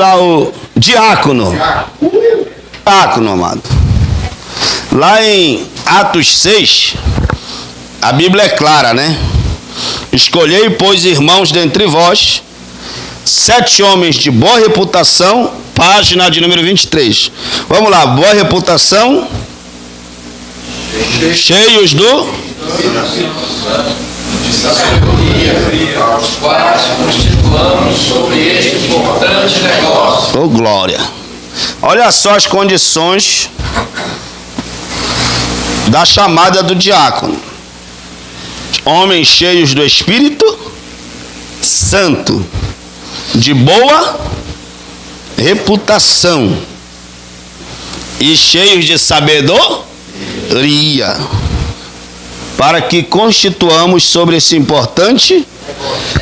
lá o diácono. Diácono, amado. Lá em Atos 6, a Bíblia é clara, né? Escolhei, pois, irmãos dentre vós, 7 homens de boa reputação, página de número 23. Vamos lá, boa reputação, cheios do... de sabedoria, aos quais constituamos sobre este importante negócio. Oh, glória! Olha só as condições da chamada do diácono. Homens cheios do Espírito Santo, de boa reputação e cheios de sabedoria, para que constituamos sobre esse importante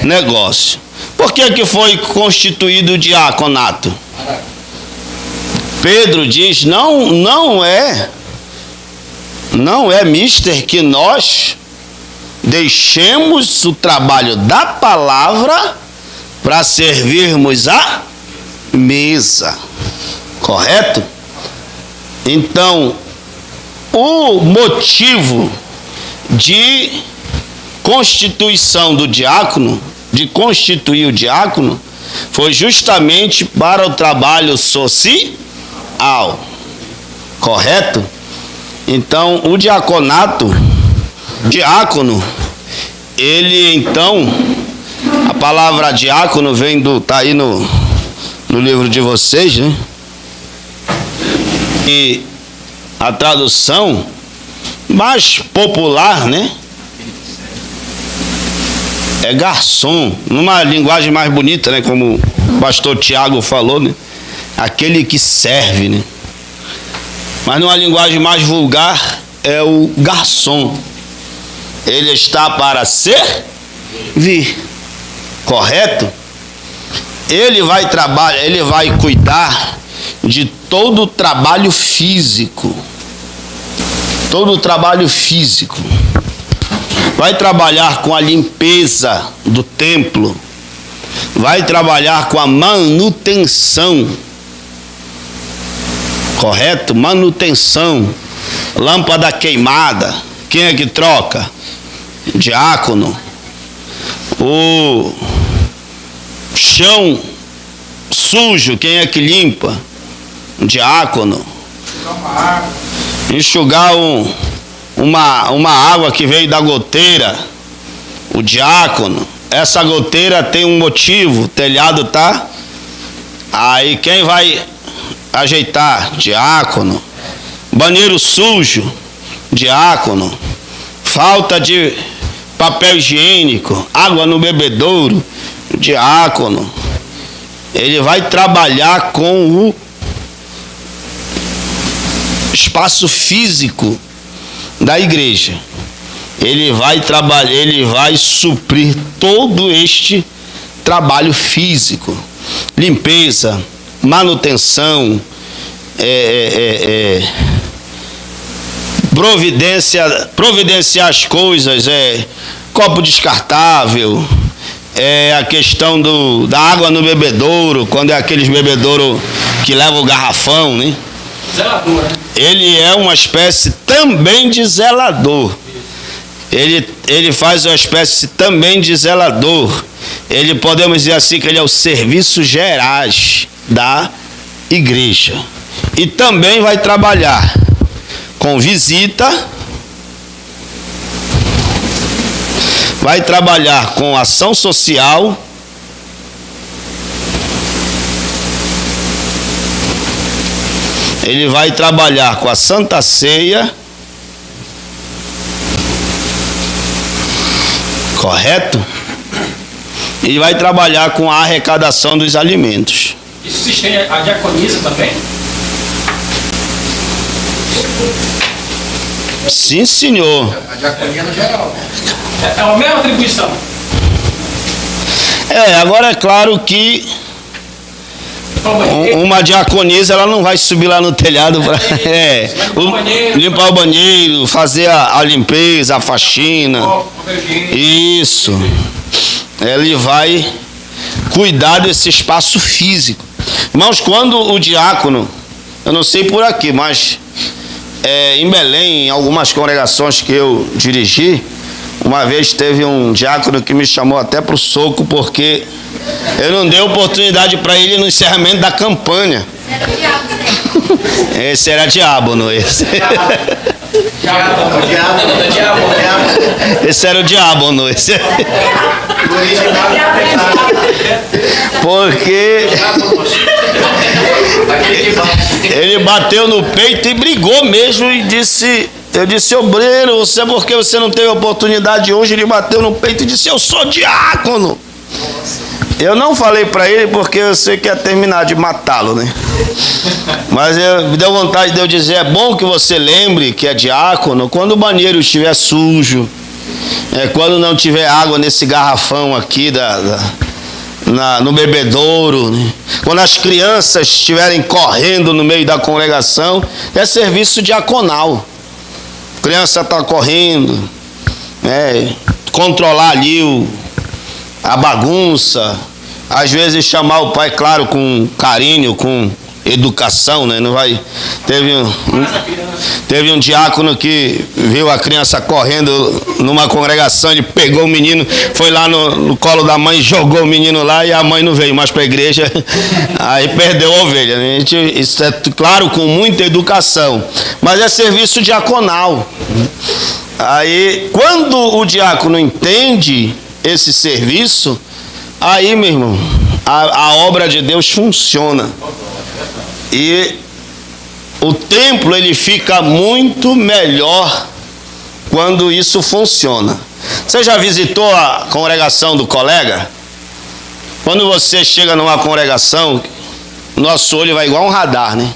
negócio. Por que foi constituído o diaconato? Pedro diz, não é mister que nós deixemos o trabalho da palavra para servirmos a mesa, correto? Então, o motivo de constituição do diácono, de constituir o diácono, foi justamente para o trabalho social, correto? Então, o diaconato, diácono, ele então, a palavra diácono vem do, tá aí no livro de vocês, né? E a tradução mais popular, né? É garçom, numa linguagem mais bonita, né? Como o pastor Tiago falou, né? Aquele que serve, né? Mas numa linguagem mais vulgar é o garçom. Ele está para servir, correto? Ele vai trabalhar, ele vai cuidar de todo o trabalho físico. Todo o trabalho físico. Vai trabalhar com a limpeza do templo. Vai trabalhar com a manutenção. Correto? Manutenção. Lâmpada queimada. Quem é que troca? Diácono. O chão sujo, quem é que limpa? Diácono. Enxugar uma água que veio da goteira, o diácono. Essa goteira tem um motivo, o telhado tá aí, quem vai ajeitar? Diácono. Banheiro sujo, diácono. Falta de papel higiênico, água no bebedouro, diácono. Ele vai trabalhar com o espaço físico da igreja. Ele vai trabalhar, ele vai suprir todo este trabalho físico, limpeza, manutenção, providenciar as coisas, copo descartável, a questão da água no bebedouro, quando é aqueles bebedouro que leva o garrafão, né? Zelador, né? Ele é uma espécie também de zelador. Ele faz uma espécie também de zelador. Ele, podemos dizer assim, que ele é o serviço gerais da igreja. E também vai trabalhar com visita, vai trabalhar com ação social, ele vai trabalhar com a Santa Ceia, correto? E vai trabalhar com a arrecadação dos alimentos. Isso se estende a diaconisa também? Sim, senhor. A diaconia no geral. É a mesma atribuição. Agora é claro que uma diaconisa, ela não vai subir lá no telhado para limpar o banheiro, fazer a limpeza, a faxina. Isso. Ele vai cuidar desse espaço físico. Irmãos, quando o diácono, eu não sei por aqui, mas em Belém, em algumas congregações que eu dirigi, uma vez teve um diácono que me chamou até para o soco, porque eu não dei oportunidade para ele no encerramento da campanha. Esse era diábono, esse. Esse era o diábono, esse. Porque ele bateu no peito e brigou mesmo e disse... Eu disse, ô Breno, você porque você não teve oportunidade hoje, ele bateu no peito e disse, eu sou diácono. Eu não falei para ele porque eu sei que ia terminar de matá-lo, né? Mas me deu vontade de eu dizer, é bom que você lembre que é diácono quando o banheiro estiver sujo, quando não tiver água nesse garrafão aqui no bebedouro, né? Quando as crianças estiverem correndo no meio da congregação, é serviço diaconal. A criança está correndo, controlar ali a bagunça, às vezes chamar o pai, claro, com carinho, com educação, né? Não vai. Teve um diácono que viu a criança correndo numa congregação, ele pegou o menino, foi lá no colo da mãe, jogou o menino lá e a mãe não veio mais para a igreja, aí perdeu a ovelha, né? Isso é claro, com muita educação, mas é serviço diaconal. Aí, quando o diácono entende esse serviço, aí, meu irmão, a obra de Deus funciona. E o templo, ele fica muito melhor quando isso funciona. Você já visitou a congregação do colega? Quando você chega numa congregação, nosso olho vai igual um radar, né?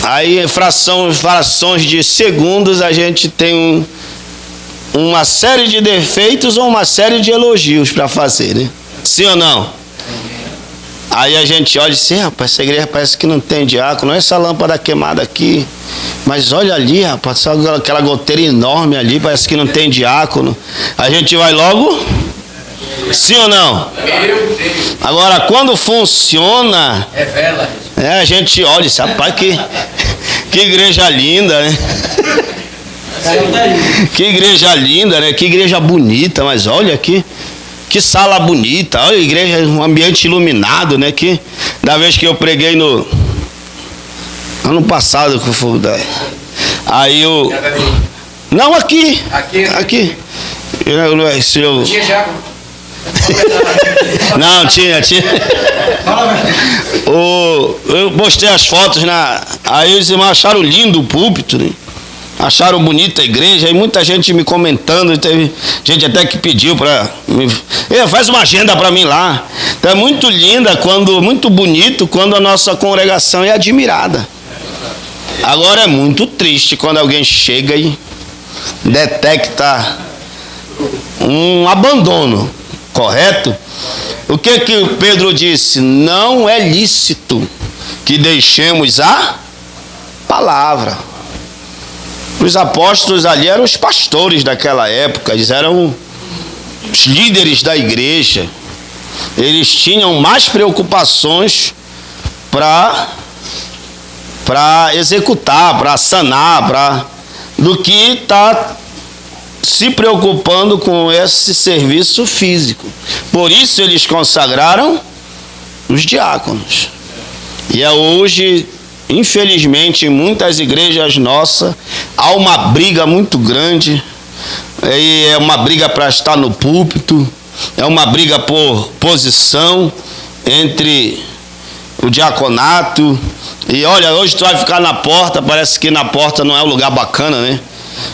Aí, em frações de segundos, a gente tem uma série de defeitos ou uma série de elogios para fazer, né? Sim ou não? Aí a gente olha e diz, rapaz, essa igreja parece que não tem diácono, olha essa lâmpada queimada aqui, mas olha ali, rapaz, só aquela goteira enorme ali, parece que não tem diácono. A gente vai logo, sim ou não? Agora, quando funciona, a gente olha e diz, rapaz, que igreja linda, né? Que igreja linda, né? Que igreja bonita, mas olha aqui, que sala bonita, olha a igreja, um ambiente iluminado, né? Que da vez que eu preguei no ano passado, aí eu... Não, aqui. Não, tinha. Eu postei as fotos aí os irmãos acharam lindo o púlpito, né? Acharam bonita a igreja, e muita gente me comentando, teve gente até que pediu para faz uma agenda para mim lá. Então é muito linda, muito bonito quando a nossa congregação é admirada. Agora é muito triste quando alguém chega e detecta um abandono, correto? O que o Pedro disse? Não é lícito que deixemos a palavra. Os apóstolos ali eram os pastores daquela época, eles eram os líderes da igreja. Eles tinham mais preocupações para executar, para sanar, do que estar se preocupando com esse serviço físico. Por isso eles consagraram os diáconos. E hoje, infelizmente, em muitas igrejas nossas, há uma briga muito grande. É uma briga para estar no púlpito, é uma briga por posição entre o diaconato. E olha, hoje tu vai ficar na porta, parece que na porta não é um lugar bacana, né?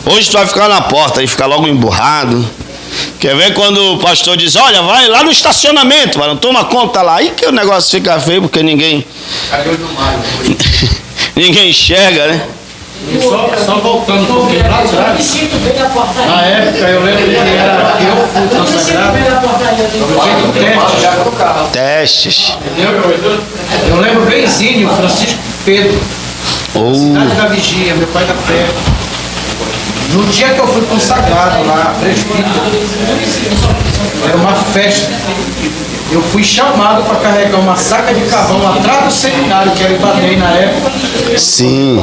Hoje tu vai ficar na porta e ficar logo emburrado. Quer ver quando o pastor diz, olha, vai lá no estacionamento, mas não toma conta lá. Aí que o negócio fica feio, porque ninguém enxerga, né? Só voltando um pouquinho lá atrás. Na época eu lembro que era que eu fui consagrado. Testes. Eu lembro benzinho, Francisco Pedro. Cidade da Vigia, meu pai da perto. No dia que eu fui consagrado lá, presbítero, era uma festa. Eu fui chamado para carregar uma saca de carvão atrás do seminário, que era Ibaden na época. Sim.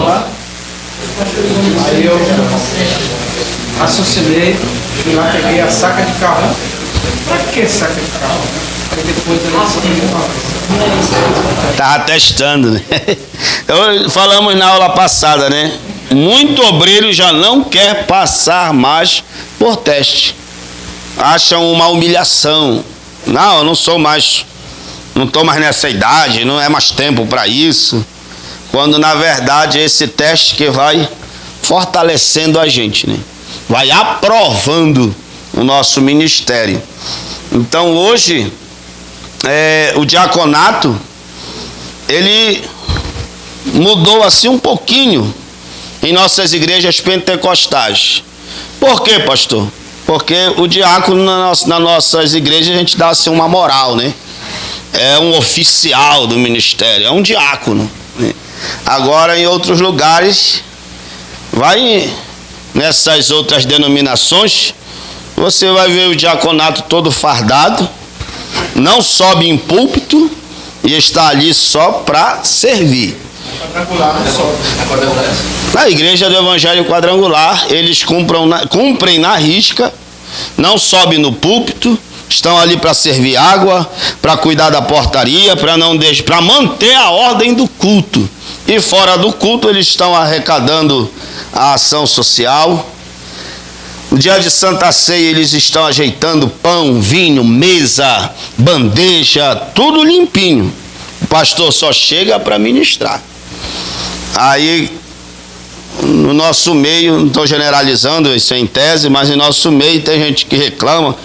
Aí eu raciocinei, fui lá, peguei a saca de carvão. Pra que saca de carvão? Aí depois eu Tava testando, né? Falamos na aula passada, né? Muito obreiro já não quer passar mais por teste. Acham uma humilhação. Não, eu não sou mais, não estou mais nessa idade, não é mais tempo para isso. Quando na verdade é esse teste que vai fortalecendo a gente, né? Vai aprovando o nosso ministério. Então hoje, o diaconato, ele mudou assim um pouquinho em nossas igrejas pentecostais. Por quê, pastor? Porque o diácono nas nossas igrejas a gente dá assim uma moral, né? É um oficial do ministério, é um diácono, né? Agora em outros lugares, vai nessas outras denominações, você vai ver o diaconato todo fardado, não sobe em púlpito e está ali só para servir. Na igreja do Evangelho Quadrangular, eles cumprem na risca, não sobem no púlpito, estão ali para servir água, para cuidar da portaria, para manter a ordem do culto. E fora do culto, eles estão arrecadando a ação social. No dia de Santa Ceia, eles estão ajeitando pão, vinho, mesa, bandeja, tudo limpinho. O pastor só chega para ministrar. Aí, no nosso meio, não estou generalizando, isso é em tese, mas em nosso meio tem gente que reclama.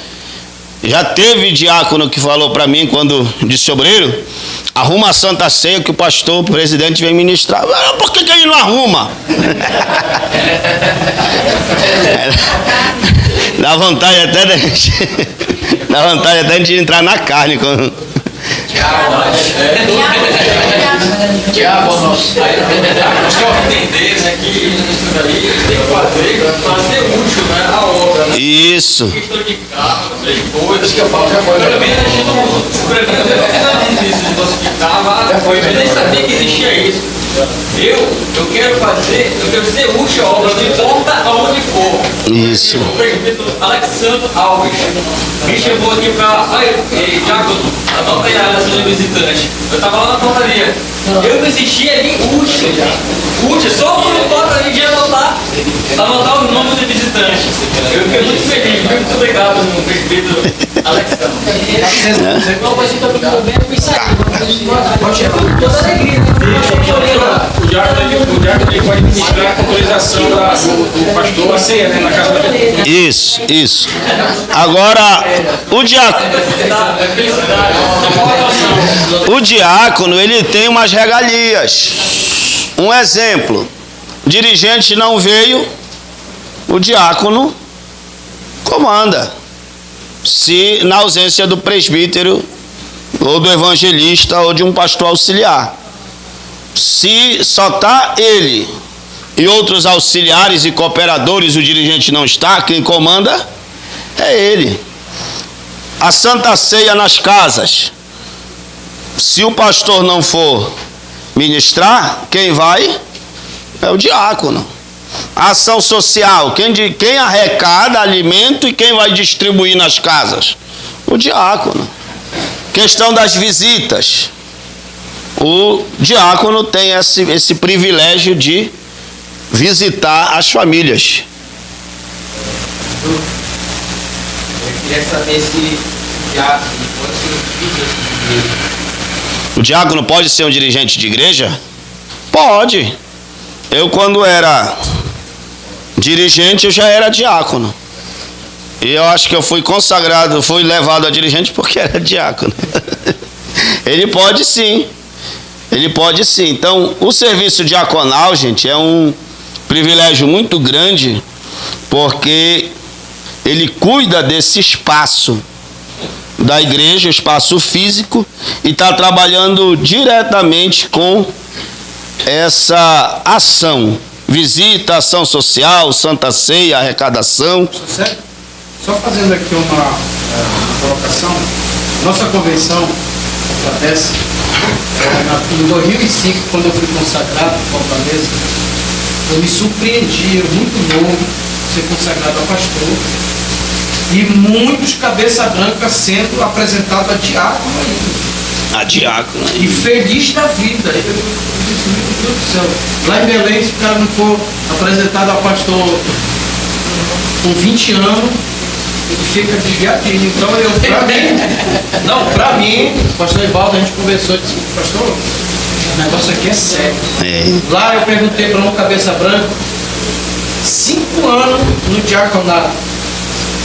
Já teve diácono que falou para mim, quando disse: obreiro, arruma a Santa Ceia que o pastor, o presidente, vem ministrar. Por que ele não arruma? Dá vontade até da gente, de entrar na carne. Diabo, nosso. Nós temos que entender, né, que isso daí tem que fazer útil, né, a obra. Né? Isso. Questão de carro, essas coisas que eu falo já agora. Pelo menos a gente não finaliza isso de dosificar, eu nem sabia que existia isso. Eu quero ser útil a obra, não importa aonde for. Isso. O prefeito Alexandre Alves me chamou aqui para. Diácono, anota aí a relação de visitante. Eu estava lá na portaria. Eu me senti ali útil, só por um toque ali de anotar o nome do visitante. Eu fiquei muito feliz, muito obrigado, prefeito Alexandre. toda alegria. O diácono pode ministrar a autorização do pastor a ceia, né, na casa da pessoa. Isso. Agora, o diácono, ele tem umas regalias. Um exemplo: o dirigente não veio, o diácono comanda. Se na ausência do presbítero, ou do evangelista, ou de um pastor auxiliar. Se só está ele e outros auxiliares e cooperadores, o dirigente não está, quem comanda é ele. A Santa Ceia nas casas, se o pastor não for ministrar, quem vai é o diácono. A ação social, quem arrecada alimento e quem vai distribuir nas casas? O diácono. Questão das visitas, o diácono tem esse privilégio de visitar as famílias. Eu queria saber se O diácono pode ser um dirigente de igreja? Pode. Eu, quando era dirigente, eu já era diácono. E eu acho que eu fui consagrado, fui levado a dirigente porque era diácono. Ele pode sim. Então, o serviço diaconal, gente, é um privilégio muito grande, porque ele cuida desse espaço da igreja, o espaço físico, e está trabalhando diretamente com essa ação. Visita, ação social, Santa Ceia, arrecadação. Só fazendo aqui uma consagração, nossa convenção, acontece, em 2005, quando eu fui consagrado em Fortaleza, eu me surpreendi, eu muito novo, ser consagrado a pastor, e muitos cabeça branca sendo apresentados a diácono ainda. A diácono. E feliz da vida. Eu disse, meu Deus do céu. Lá em Belém, se o cara não for apresentado a pastor com 20 anos, ele fica desviadinho. Então pra mim, o pastor Evaldo, a gente conversou e disse, pastor, o negócio aqui é sério. Lá eu perguntei para um cabeça branca, 5 anos no diaconato,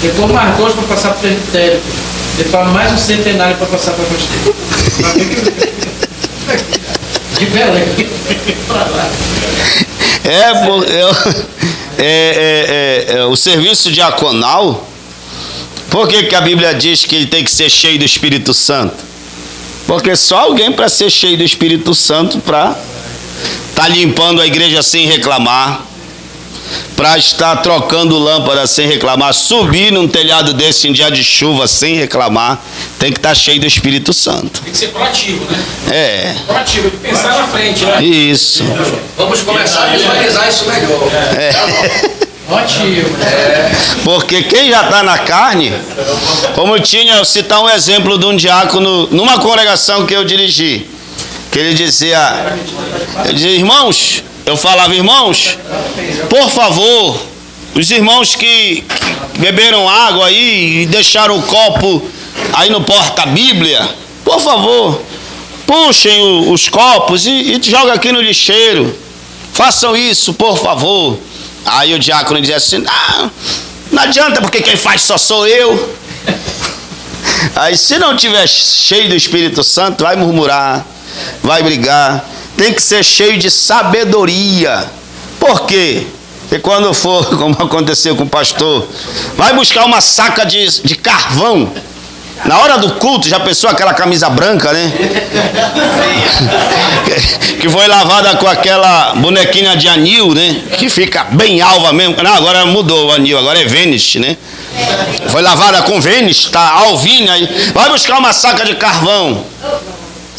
depois mais 2 para passar para o presbitério, depois mais um centenário para passar para pastor. De Belém para lá. O serviço diaconal, por que a Bíblia diz que ele tem que ser cheio do Espírito Santo? Porque só alguém para ser cheio do Espírito Santo, para estar limpando a igreja sem reclamar, para estar trocando lâmpada sem reclamar, subir num telhado desse em dia de chuva sem reclamar, tem que estar cheio do Espírito Santo. Tem que ser proativo, né? Proativo, tem que pensar na frente, né? Isso. Vamos começar a visualizar isso melhor. Ótimo. Porque quem já está na carne, como eu citar um exemplo de um diácono numa congregação que eu dirigi, que ele dizia, irmãos, eu falava, irmãos, por favor, os irmãos que beberam água aí e deixaram o copo aí no porta-bíblia, por favor, puxem os copos e joga aqui no lixeiro, façam isso, por favor. Aí o diácono dizia assim, não adianta, porque quem faz só sou eu. Aí se não tiver cheio do Espírito Santo, vai murmurar, vai brigar. Tem que ser cheio de sabedoria. Por quê? Porque quando for, como aconteceu com o pastor, vai buscar uma saca de carvão. Na hora do culto, já pensou aquela camisa branca, né? Que foi lavada com aquela bonequinha de anil, né? Que fica bem alva mesmo. Não, agora mudou o anil, agora é Vênus, né? Foi lavada com Vênus, tá alvinha aí. Vai buscar uma saca de carvão.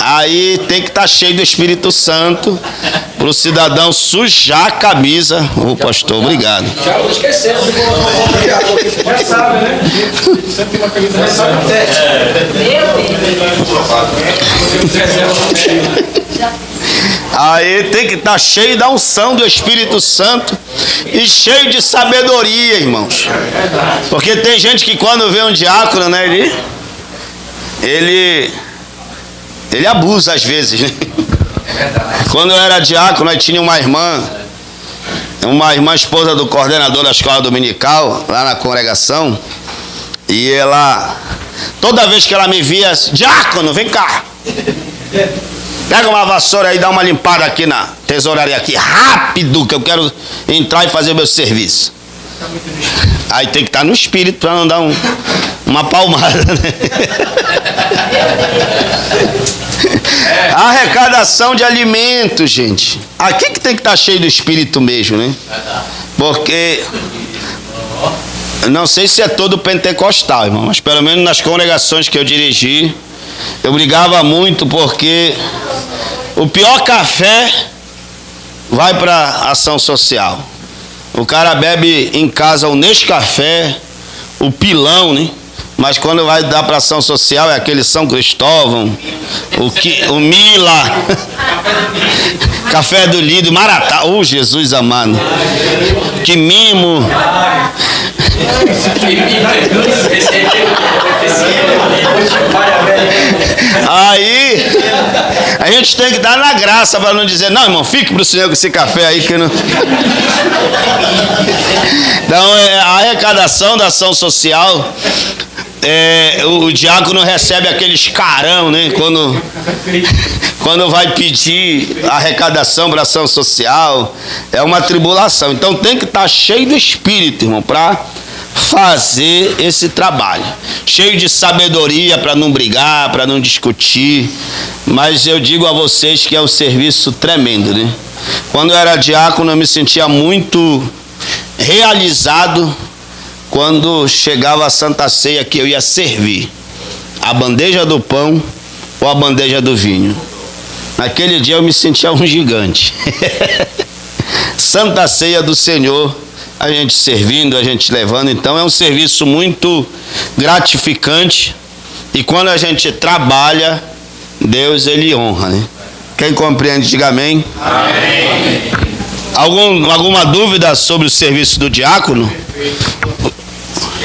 Aí tem que estar cheio do Espírito Santo para o cidadão sujar a camisa. Ô pastor, obrigado. Já não esquecemos. Já sabe, né? Sempre tem uma camisa mais sabe. Aí tem que estar cheio da unção do Espírito Santo e cheio de sabedoria, irmãos. Porque tem gente que quando vê um diácono, né, ele abusa às vezes, né? Quando eu era diácono, nós tinha uma irmã esposa do coordenador da escola dominical, lá na congregação, e ela, toda vez que ela me via, diácono, vem cá, pega uma vassoura aí e dá uma limpada aqui na tesouraria aqui, rápido, que eu quero entrar e fazer meu serviço. Aí tem que estar no espírito para não dar uma palmada, né? Arrecadação de alimentos, gente. Aqui que tem que estar cheio do espírito mesmo, né? Porque não sei se é todo pentecostal, irmão, mas pelo menos nas congregações que eu dirigi, eu brigava muito porque o pior café vai para ação social. O cara bebe em casa o Nescafé, o pilão, né? Mas quando vai dar para ação social é aquele São Cristóvão, o Mila, Café do Lido, Maratá, Jesus amado, que mimo. Aí a gente tem que dar na graça para não dizer, não, irmão, fique pro senhor com esse café aí que não. Então a arrecadação da ação social, o diácono recebe aqueles carão, né? Quando vai pedir arrecadação para ação social, é uma tribulação. Então tem que estar cheio do espírito, irmão, para fazer esse trabalho, cheio de sabedoria para não brigar, para não discutir. Mas eu digo a vocês que é um serviço tremendo, né? Quando eu era diácono, eu me sentia muito realizado quando chegava a Santa Ceia que eu ia servir. a bandeja do pão ou a bandeja do vinho. Naquele dia eu me sentia um gigante. Santa Ceia do Senhor, a gente servindo, a gente levando. Então é um serviço muito gratificante. E quando a gente trabalha, Deus, Ele honra, né? Quem compreende, diga amém. Amém. Alguma dúvida sobre o serviço do diácono? O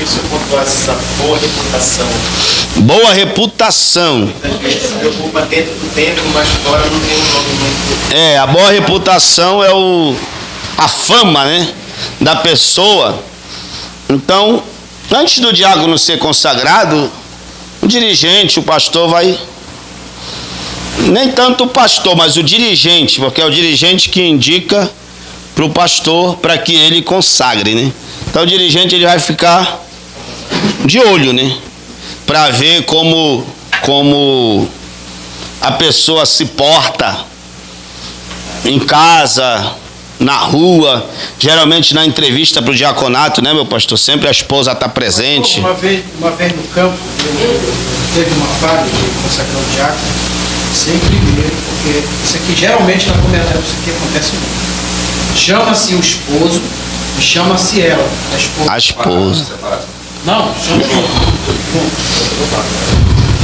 senhor pontuou essa boa reputação? Boa reputação. Muitas vezes se preocupa dentro do tempo, mas fora não tem um nome muito. A boa reputação é a fama, né, da pessoa. Então, antes do diácono ser consagrado, o dirigente, o pastor vai... Nem tanto o pastor, mas o dirigente, porque é o dirigente que indica para o pastor para que ele consagre, né? Então o dirigente ele vai ficar de olho, né? Para ver como a pessoa se porta em casa, na rua, geralmente na entrevista para o diaconato, né, meu pastor? Sempre a esposa está presente. Uma vez no campo, teve uma falha de consagrar o diácono, sem primeiro, porque isso aqui geralmente na comunidade, isso aqui acontece muito. Chama-se o esposo e chama-se ela, a esposa. A esposa. Não, chama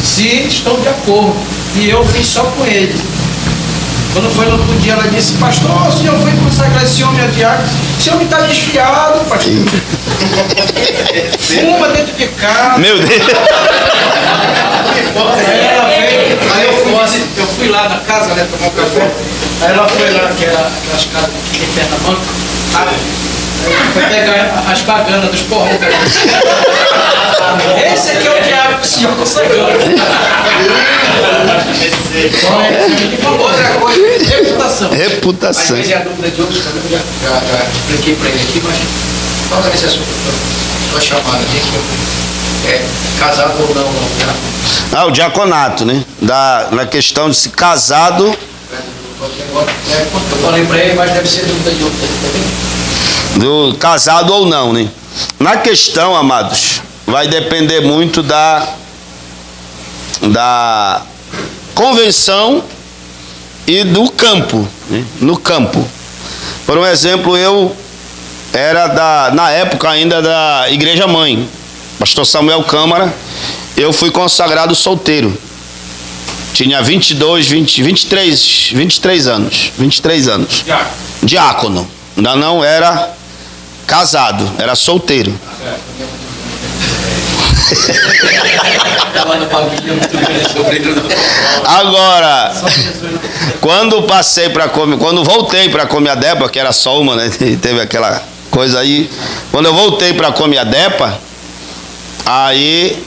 se estão de acordo. E eu fiz só com ele. Quando foi no outro dia, ela disse: pastor, o senhor foi consagrar esse homem a diácono. Esse homem está desfiado, pastor. Fuma dentro de casa. Meu Deus. Aí ela veio, aí eu fui lá na casa, né, tomar um café. Aí ela foi lá, que era aquelas casas que tem perto da banca, sabe? Aí foi pegar as baganas dos porrões. Esse aqui é o diabo que o senhor consagrou. Outra coisa, reputação. Reputação. Às vezes é a dúvida de outros também, eu já expliquei para ele aqui, mas toca nesse assunto, estou chamando aqui, que casado ou não, né? O diaconato, né? Na questão de se casado. Eu falei para ele, mas deve ser dúvida de outros também. Do casado ou não, né? Na questão, amados, vai depender muito da convenção e do campo, né? No campo. Por um exemplo, eu era na época ainda da Igreja Mãe, pastor Samuel Câmara. Eu fui consagrado solteiro. Tinha 23 anos. Diácono. Ainda não era casado, era solteiro. Agora, quando voltei para Comiadepa, que era só uma, né? Teve aquela coisa aí. Quando eu voltei para Comiadepa, aí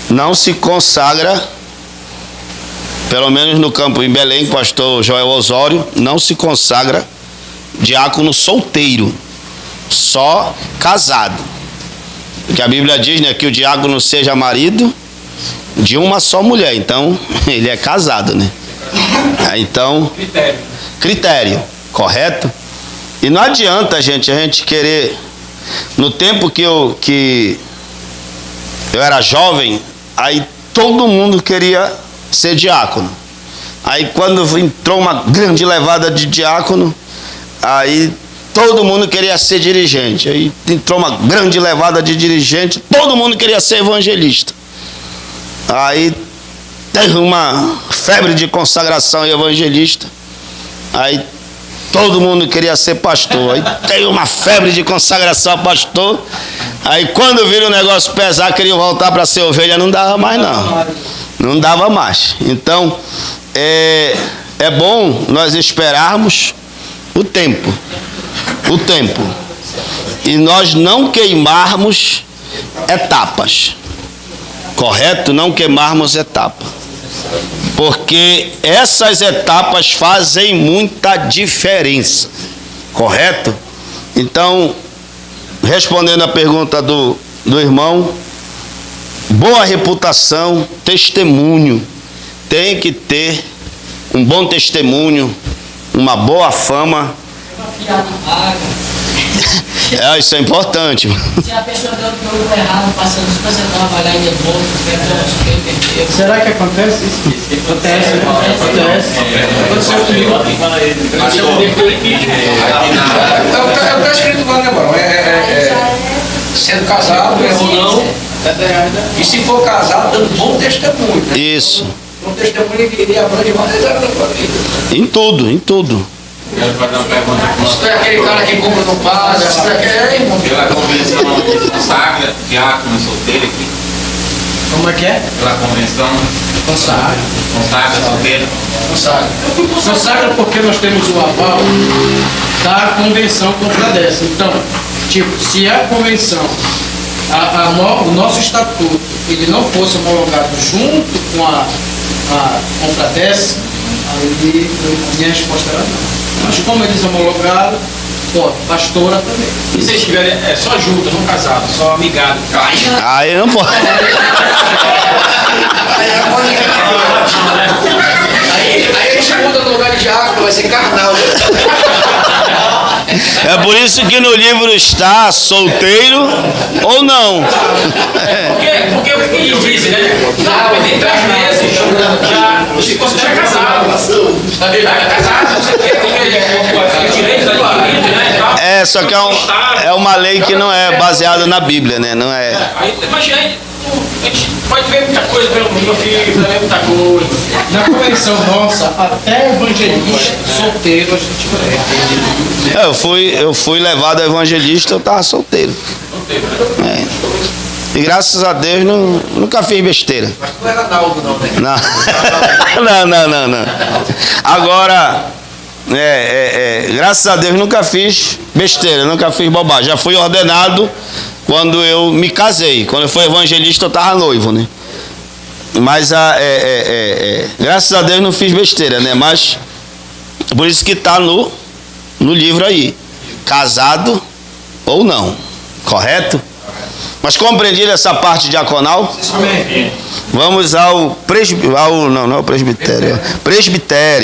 não se consagra, pelo menos no campo em Belém, pastor Joel Osório, não se consagra diácono solteiro, só casado. Porque a Bíblia diz, né, que o diácono seja marido de uma só mulher. Então, ele é casado, né? Então, critério, correto? E não adianta, a gente querer... No tempo que eu era jovem, aí todo mundo queria ser diácono. Aí quando entrou uma grande levada de diácono, aí todo mundo queria ser dirigente. Aí entrou uma grande levada de dirigente, todo mundo queria ser evangelista. Aí teve uma febre de consagração e evangelista. Aí todo mundo queria ser pastor. Aí teve uma febre de consagração a pastor. Aí quando viram o negócio pesar, queriam voltar para ser ovelha, não dava mais não. Não dava mais. Então, é bom nós esperarmos o tempo. E nós não queimarmos etapas. Correto? Não queimarmos etapas. Porque essas etapas fazem muita diferença. Correto? Então, respondendo a pergunta do irmão, boa reputação, testemunho. Tem que ter um bom testemunho, uma boa fama. Isso é importante. Se a pessoa deu o errado, passando isso pra você trabalhar em devolve, Será que acontece isso? Acontece, né? Aconteceu comigo. É o que está escrito lá, né, mano? Sendo casado, ou não. E se for casado, dando bom testemunho. Né? Isso. Bom testemunho ele abrange várias áreas da sua vida. Em tudo, em tudo. Quero fazer uma pergunta. Se tu é aquele cara que compra no padre, se tu é aquele... Pela convenção que consagra diácono solteiro aqui. Como é que é? Pela convenção consagra solteiro. Consagra porque nós temos o aval da convenção contra dessa. Então, tipo, se a convenção, o nosso estatuto, ele não fosse homologado junto com a contradessa, aí a minha resposta era não. Mas como eles homologaram, pode, pastora também. E se eles estiverem só juntos, não casados, só amigados? Aí não pode. Aí eles mudam no lugar de diácono, vai ser carnal. É por isso que no livro está solteiro ou não. Porque o que eles dizem, né? Tem 3 meses, já se considera casado. Está casado, você tem direitos adquiridos, né? Só que é uma lei que não é baseada na Bíblia, né? Não é. Aí, imagina, a gente pode ver muita coisa pelo meu filho, ver muita coisa. Na convenção nossa, até evangelista solteiro a gente vai. Eu fui levado a evangelista, eu estava solteiro. E graças a Deus nunca fiz besteira. Mas tu não era Naldo, não, né? Não. Agora, graças a Deus nunca fiz besteira, nunca fiz bobagem. Já fui ordenado quando eu me casei. Quando eu fui evangelista, eu estava noivo, né? Mas, graças a Deus não fiz besteira, né? Mas, por isso que está no livro aí. Casado ou não. Correto? Mas compreendido essa parte diaconal? Amém. Vamos ao presbitério. Presbitério.